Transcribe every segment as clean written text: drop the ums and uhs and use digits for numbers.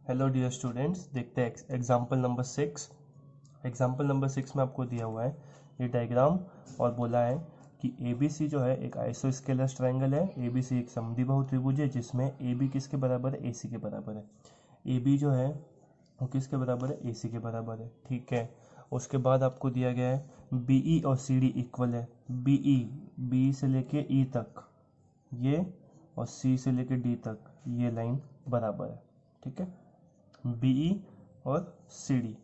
Hello dear students, देखते हैं example number 6। Example number 6 में आपको दिया हुआ है ये डायग्राम और बोला है कि ए बी सी जो है एक आइसोस्केलस ट्रायंगल है। ए बी सी एक समद्विबाहु त्रिभुज है जिसमें ए बी किसके बराबर है, ए सी के बराबर है। ए बी जो है वो किसके बराबर है, ए सी के बराबर है। ठीक है, उसके बाद आपको दिया गया है बी ई और सी डी इक्वल है। बी ई बी से लेके ई तक ये और सी से लेके डी तक ये लाइन बराबर है। ठीक है, बीई और सी डी।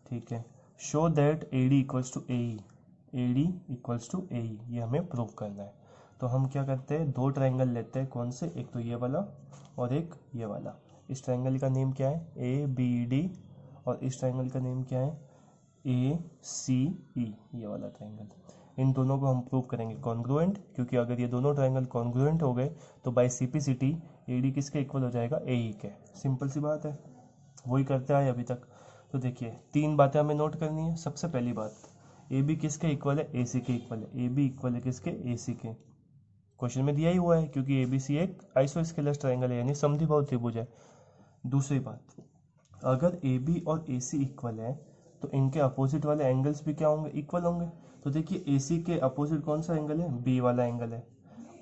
ठीक है, show that A D equals to A D equals to A, ये हमें प्रूव करना है। तो हम क्या करते हैं, दो ट्रायंगल लेते हैं। कौन से, एक तो ये वाला और एक ये वाला। इस ट्रायंगल का नेम क्या है, ए बी डी, और इस ट्रायंगल का नेम क्या है, ए सी ई, ये वाला ट्रायंगल। इन दोनों को हम प्रूव करेंगे कॉन्ग्रुएंट, क्योंकि अगर ये दोनों ट्रायंगल कॉन्ग्रुएंट हो गए तो बाय सिंपलिसिटी ए डी किसके इक्वल हो जाएगा, ए ई के। सिंपल सी बात है, वही करते आए अभी तक। तो देखिए, तीन बातें हमें नोट करनी है। सबसे पहली बात, ए बी किसके इक्वल है, ए सी के इक्वल है। ए बी इक्वल है किसके, ए सी के। क्वेश्चन में दिया ही हुआ है, क्योंकि ए बी सी एक आइसोस्केलस ट्रायंगल है, यानी समद्विबाहु त्रिभुज है। दूसरी बात, अगर ए बी और ए सी इक्वल है तो इनके अपोजिट वाले एंगल्स भी क्या होंगे, इक्वल होंगे। तो देखिए, ए सी के अपोजिट कौन सा एंगल है, बी वाला एंगल है,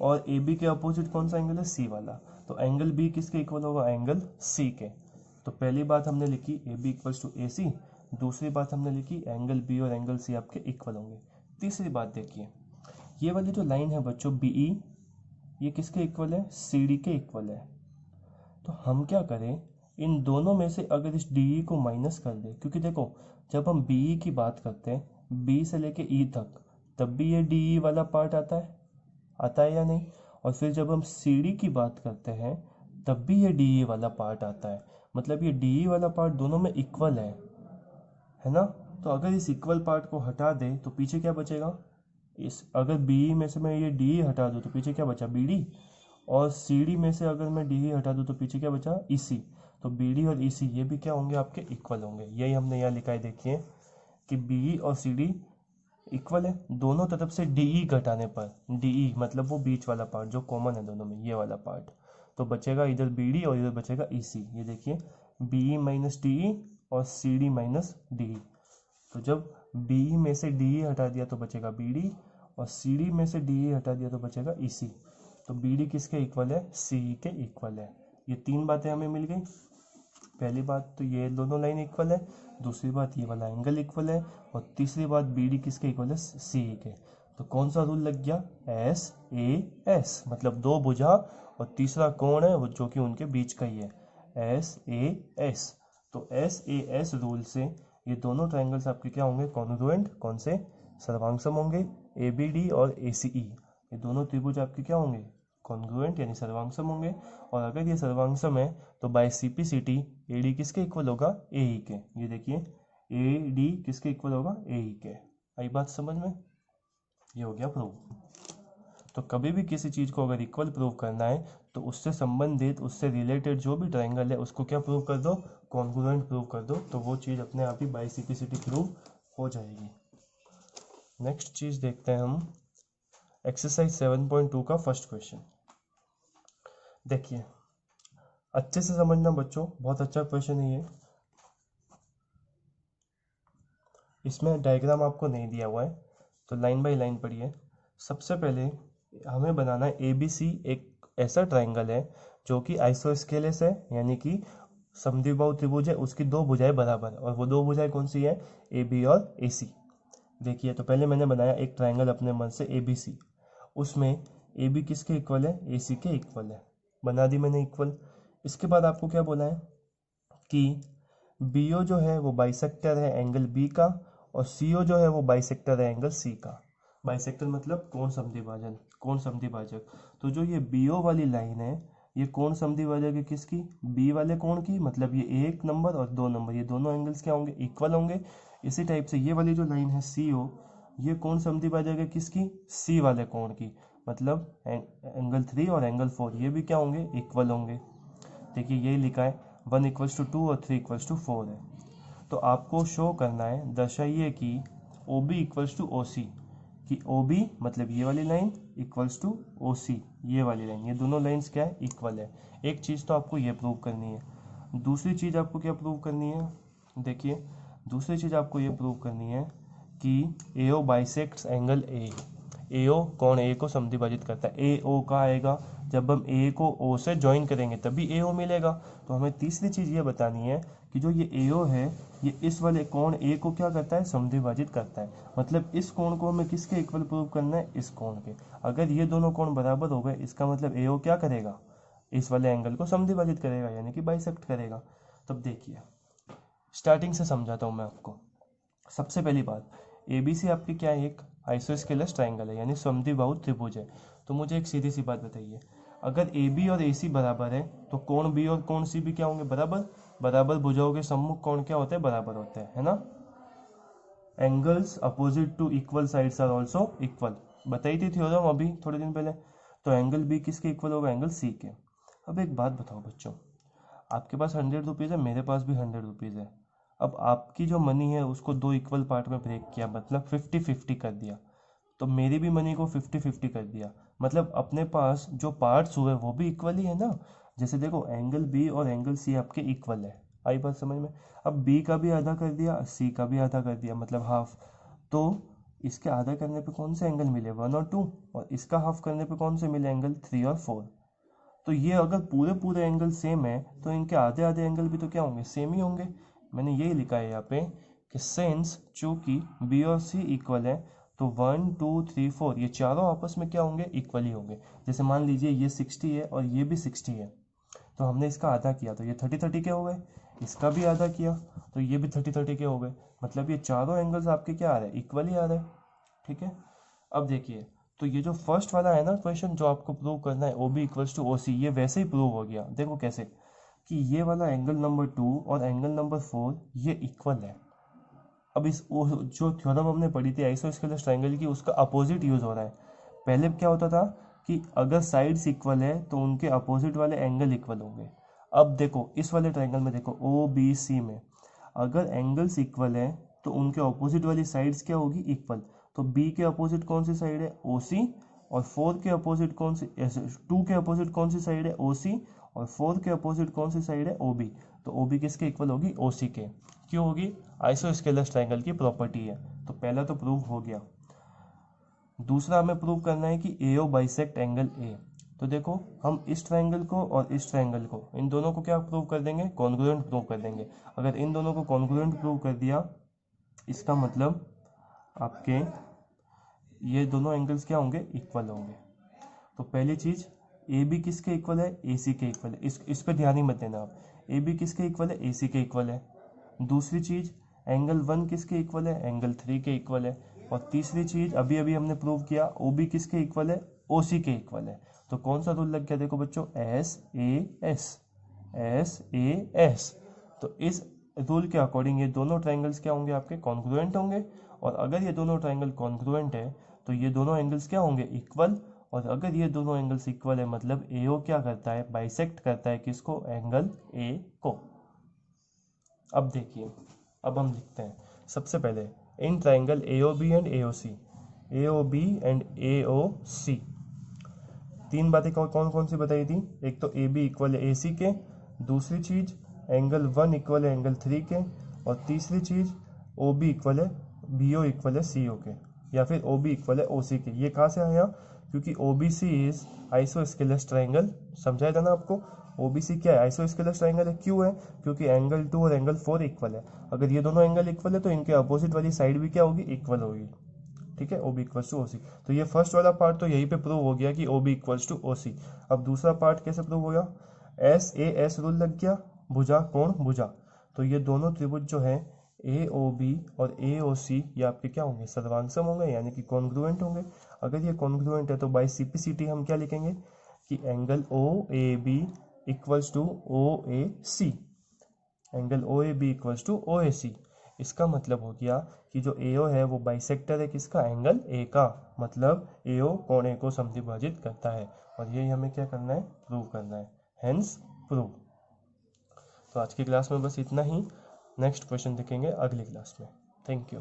और ए बी के अपोजिट कौन सा एंगल है, सी वाला। तो एंगल बी किसके इक्वल होगा, एंगल सी के। तो पहली बात हमने लिखी ए बी इक्वल्स टू ए सी। दूसरी बात हमने लिखी एंगल बी और एंगल सी आपके इक्वल होंगे। तीसरी बात देखिए, ये वाली जो लाइन है बच्चों बी ई, ये किसके इक्वल है, सी डी के इक्वल है। तो हम क्या करें, इन दोनों में से अगर इस डी ई को माइनस कर दे, क्योंकि देखो जब हम बी ई की बात करते हैं बी से लेके ई तक, तब भी ये डी ई वाला पार्ट आता है या नहीं। और फिर जब हम सी डी की बात करते हैं तब भी ये डी ई वाला पार्ट आता है। मतलब ये डी ई वाला पार्ट दोनों में इक्वल है ना। तो अगर इस इक्वल पार्ट को हटा दें तो पीछे क्या बचेगा, इस अगर बी ई में से मैं ये डी ई हटा दूँ तो पीछे क्या बचा, बी डी। और सी डी में से अगर मैं डी ई हटा दूँ तो पीछे क्या बचा, ई सी। तो बी डी और ई सी ये भी क्या होंगे, आपके इक्वल होंगे। यही हमने यहाँ लिखा है, देखिए कि बी ई और सी डी इक्वल है। दोनों तरफ से डी ई घटाने पर, डी ई मतलब वो बीच वाला पार्ट जो कॉमन है दोनों में, ये वाला पार्ट, तो बचेगा इधर बी डी और इधर बचेगा ई सी। ये देखिए, B E minus D E और C D minus D E. तो जब बी ई में से डी ई हटा दिया तो बचेगा बी डी, और सी डी में से डी ई हटा दिया तो बचेगा ई सी। तो बी डी किसके इक्वल है, सी ई के इक्वल है। ये तीन बातें हमें मिल गई। पहली बात तो ये दोनों लाइन इक्वल है, दूसरी बात ये वाला एंगल इक्वल है, और तीसरी बात बी डी किसके इक्वल है, सी ई के। तो कौन सा रूल लग गया, एस ए एस, मतलब दो भुजा और तीसरा कोण है वो जो कि उनके बीच का ही है, एस ए एस। तो एस ए एस रूल से ये दोनों ट्रायंगल्स आपके क्या होंगे, कॉन्ग्रुएंट। कौन से, सर्वांगसम होंगे। ए बी डी और ए सी ई, ये दोनों त्रिभुज आपके क्या होंगे, कॉन्ग्रुएंट यानी सर्वांगसम होंगे। और अगर ये सर्वांगसम है तो बाय सिंपलिसिटी ए डी किसके इक्वल होगा, ए ई के। ये देखिए, ए डी किसके इक्वल होगा, ए ई के। आई बात समझ में, ये हो गया प्रूव। तो कभी भी किसी चीज़ को अगर इक्वल प्रूव करना है तो उससे संबंधित, उससे रिलेटेड जो भी ट्रायंगल है उसको क्या प्रूव कर दो, कॉन्ग्रुएंट प्रूव कर दो। तो वो चीज़ अपने आप ही बाय सिंपलिसिटी प्रूव हो जाएगी। नेक्स्ट चीज़ देखते हैं हम, एक्सरसाइज 7.2 का फर्स्ट क्वेश्चन। देखिए, अच्छे से समझना बच्चों, बहुत अच्छा क्वेश्चन है ये। इसमें डायग्राम आपको नहीं दिया हुआ है तो लाइन बाय लाइन पढ़िए। सबसे पहले हमें बनाना है ए बी सी, एक ऐसा ट्रायंगल है जो कि आइसोस्केलेस है, यानी कि समद्विबाहु त्रिभुज है, उसकी दो भुजाएं बराबर है। और वो दो भुजाएं कौन सी है, ए बी और ए सी। देखिए, तो पहले मैंने बनाया एक ट्रायंगल अपने मन से ए बी सी, उसमें ए बी किसके इक्वल है, ए सी के इक्वल है, बना दी मैंने इक्वल। इसके बाद आपको क्या बोला है कि बी ओ जो है वो बाइसेक्टर है एंगल बी का, और सी ओ जो है वो बाइसेक्टर है एंगल सी का। बाइसेक्टर मतलब कोण समद्विभाजन, कोण समद्विभाजक। तो जो ये बी ओ वाली लाइन है ये कोण समद्विभाजक है किसकी, बी वाले कोण की। मतलब ये 1 नंबर और 2 नंबर, ये दोनों एंगल्स क्या होंगे, इक्वल होंगे। इसी टाइप से ये वाली जो लाइन है सी ओ, ये कोण समद्विभाजक है किसकी, सी वाले कोण की। मतलब एंगल 3 और एंगल 4 ये भी क्या होंगे, इक्वल होंगे। देखिए, यही लिखा है 1 इक्वल्स टू 2 और 3 इक्वल्स टू 4 है। तो आपको शो करना है, दर्शाइए कि O B equals to O C, कि ओ बी मतलब ये वाली line equals to O C, ये वाली लाइन, ये दोनों लाइंस क्या है, इक्वल है। एक चीज़ तो आपको ये प्रूव करनी है। दूसरी चीज़ आपको क्या प्रूव करनी है, देखिए दूसरी चीज़ आपको ये प्रूव करनी है कि AO bisects angle A। AO कौन A को समद्विभाजित करता है, AO का आएगा जब हम A को O से ज्वाइन करेंगे तभी AO मिलेगा। तो हमें तीसरी चीज़ ये बतानी है कि जो ये AO है ये इस वाले कोण A को क्या करता है, समद्विभाजित करता है। मतलब इस कोण को हमें किसके इक्वल प्रूव करना है, इस कोण के। अगर ये दोनों कोण बराबर हो गए इसका मतलब AO क्या करेगा, इस वाले एंगल को समद्विभाजित करेगा यानी कि बाइसेक्ट करेगा। तब देखिए स्टार्टिंग से समझाता हूँ मैं आपको। सबसे पहली बात, ABC आपकी क्या है, एक आइसोस्केलस ट्राइंगल है यानी समद्विबाहु त्रिभुज है। तो मुझे एक सीधी सी बात बताइए, अगर AB और AC बराबर है तो कोण B और कोण C भी क्या होंगे, बराबर। बराबर भुजाओं के सम्मुख कोण क्या होते हैं, बराबर होते हैं, है ना। Angles opposite to equal sides are also equal, बताई थी थ्योरम अभी थोड़े दिन पहले। तो एंगल B किसके इक्वल होगा, एंगल C के। अब एक बात बताओ बच्चों, आपके पास 100 रुपीज़ है, मेरे पास भी 100 रुपीज़ है। अब आपकी जो मनी है उसको दो इक्वल पार्ट में ब्रेक किया, मतलब 50-50 कर दिया। तो मेरी भी मनी को 50-50 कर दिया, मतलब अपने पास जो पार्ट्स हुए वो भी इक्वल ही है ना। जैसे देखो एंगल B और एंगल C आपके इक्वल है, आई बात समझ में। अब B का भी आधा कर दिया, C का भी आधा कर दिया, मतलब हाफ। तो इसके आधा करने पे कौन से एंगल मिले, 1 और 2, और इसका हाफ करने पे कौन से मिले, एंगल 3 और 4। तो ये अगर पूरे पूरे एंगल सेम है तो इनके आधे आधे एंगल भी तो क्या होंगे, सेम ही होंगे। मैंने यही लिखा है यहाँ पे कि सिंस चूंकि B और C इक्वल है तो 1 2 3 4 ये चारों आपस में क्या होंगे, इक्वल ही होंगे। जैसे मान लीजिए ये 60 है और ये भी 60 है, तो हमने इसका आधा किया तो ये 30-30 के हो गए, इसका भी आधा किया तो ये भी 30-30 के हो गए। मतलब ये चारों एंगल्स आपके क्या आ रहे हैं, इक्वल ही आ रहे हैं। ठीक है। अब देखिए, तो ये जो फर्स्ट वाला है ना क्वेश्चन जो आपको प्रूव करना है OB इक्वल्स टू OC, ये वैसे ही प्रूव हो गया। देखो कैसे, कि ये वाला एंगल नंबर 2 और एंगल नंबर 4 ये इक्वल है। अब जो थ्योरम हमने पढ़ी थी आइसोस्केलस ट्रायंगल की, उसका अपोजिट यूज हो रहा है। पहले क्या होता था कि अगर साइड्स इक्वल है तो उनके अपोजिट वाले एंगल इक्वल होंगे। अब देखो इस वाले ट्रायंगल में देखो OBC में अगर एंगल्स इक्वल है तो उनके अपोजिट वाली साइड्स क्या होगी, इक्वल। तो B के अपोजिट कौन सी साइड है, OC, और 4 के अपोजिट कौन सी, 2 के अपोजिट कौन सी साइड है, OC, और 4 के अपोजिट कौन सी साइड है, OB। तो OB किसके इक्वल होगी, OC के। क्यों होगी, आइसोस्केलस ट्रायंगल की प्रॉपर्टी है। तो पहला तो प्रूव हो गया। दूसरा हमें प्रूव करना है कि AO बाइसेक्ट एंगल A। तो देखो हम इस ट्रायंगल को और इस ट्रायंगल को, इन दोनों को क्या प्रूव कर देंगे, कॉन्ग्रुएंट प्रूव कर देंगे। अगर इन दोनों को कॉन्ग्रुएंट प्रूव कर दिया इसका मतलब आपके ये दोनों एंगल्स क्या होंगे, इक्वल होंगे। तो पहली चीज AB किसके इक्वल है, AC के इक्वल है। इस पे ध्यान ही मत देना आप, AB किसके इक्वल है, AC के इक्वल है। दूसरी चीज एंगल 1 किसके इक्वल है, एंगल 3 के इक्वल है। और तीसरी चीज अभी अभी हमने प्रूव किया OB किसके इक्वल है, OC के इक्वल है। तो कौन सा रूल लग गया, देखो बच्चों, SAS। तो इस रूल के अकॉर्डिंग ये दोनों ट्रायंगल्स क्या होंगे, आपके कॉन्ग्रुएंट होंगे। और अगर ये दोनों ट्रायंगल कॉन्ग्रुएंट है तो ये दोनों एंगल्स क्या होंगे, इक्वल। और अगर ये दोनों एंगल्स इक्वल है मतलब AO क्या करता है, बाइसेक्ट करता है किसको, एंगल A को। अब देखिए, अब हम लिखते हैं सबसे पहले in triangle AOB and AOC, AOB and AOC। तीन बातें कौन कौन सी बताई थी, एक तो AB इक्वल है AC के, दूसरी चीज एंगल 1 इक्वल है एंगल 3 के, और तीसरी चीज OB इक्वल है BO इक्वल है CO के, या फिर OB इक्वल है OC के। ये कहाँ से आया, क्योंकि OBC इज आइसोस्केलस ट्राइंगल, समझाया था ना आपको। OBC क्या है, आइसोस्केलस ट्राइंगल है। क्यों है, क्योंकि एंगल 2 और एंगल 4 इक्वल है। अगर ये दोनों एंगल इक्वल है तो इनके अपोजिट वाली साइड भी क्या होगी, इक्वल होगी। ठीक है, OB इक्वल्स टू OC। तो ये फर्स्ट वाला पार्ट तो यहीं पे प्रूव हो गया कि OB इक्वल्स टू OC। अब दूसरा पार्ट कैसे प्रूव हो गया, SAS रूल लग गया, भुजा कोण भुजा। तो ये दोनों त्रिभुज जो है AOB और AOC ये आपके क्या होंगे, सर्वांगसम होंगे यानी कि कॉन्ग्रुएंट होंगे। अगर ये कॉन्ग्रुएंट है तो बाय CPCT हम क्या लिखेंगे कि angle OAB equals to OAC, angle OAB equals to OAC। इसका मतलब हो गया कि जो AO है वो बाइसेक्टर है किसका, एंगल A का। मतलब AO कोण A को समद्विभाजित करता है, और यही हमें क्या करना है, प्रूव करना है, हेंस प्रूव। तो आज की क्लास में बस इतना ही, नेक्स्ट क्वेश्चन देखेंगे अगली क्लास में। Thank you.